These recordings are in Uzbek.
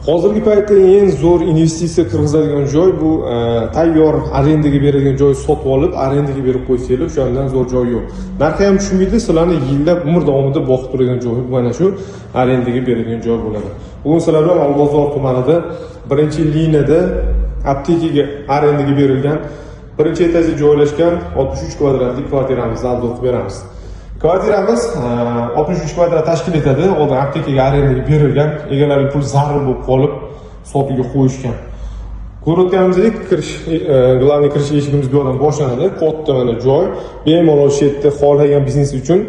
Hozirgi paytda eng zo'r investitsiya kirgizadigan joy bu tayyor arendaga berilgan joy sotib olib, arendaga berib qo'ysanglar, o'shandan zo'r joy yo'q. Narxi ham tushmaydi, sizlarni yillab umr davomida boqib turadigan joy mana shu arendaga berilgan joy bo'ladi. Bugun sizlar bilan Olmazor tumanida birinchi liniyada aptekaga arendaga berilgan birinchi etajda joylashgan 63 kvadratlik kvartiramizni alda o'qib beramiz. Kvartiramiz 63 kvadrat tashkil etadi. Oldin aptekaga arendaga berilgan, egalari pul zarur bo'lib qolib sotuvga qo'yishgan. Ko'rayotganimizdek, glavniy kirish eshigimiz bu yerdan boshlanadi. Katta mana joy, bemalol shu yerda xohlagan biznes uchun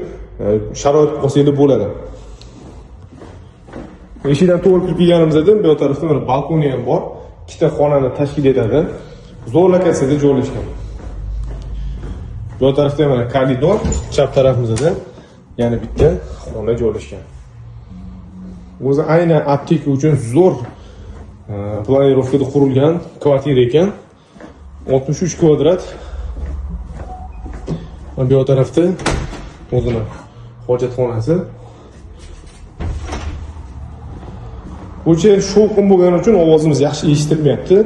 sharoit qilsanglar bo'ladi. Eshikdan to'g'ri kirib kelganimizda bu tarafda mana balkoni ham bor. Ikkita xonani tashkil etadi. Zo'r lokatsiyada joylashgan. Bu tarafda mana koridor, chap tarafimizda yana bitta xona joylashgan. O'zi aynan apteka uchun zo'r planirovkada qurilgan kvartira ekan. 63 kvadrat. Bu tarafda o'zini hojatxonasi. Ko'cha shovqin bo'lgani uchun ovozimiz yaxshi eshitilmayapti.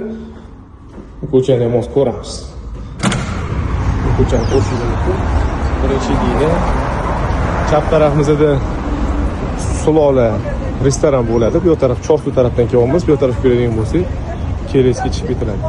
Ko'chani ham o'z ko'ramiz. Ko'chani ko'rishingiz mumkin. Birinchi liniya. Chap tarafimizda Sulola restoran bo'ladi. Bu taraf Chorsu tarafdan kelyapmiz. Bu tarafga kiradigan bo'lsak, Kelesga chiqib ketiladi.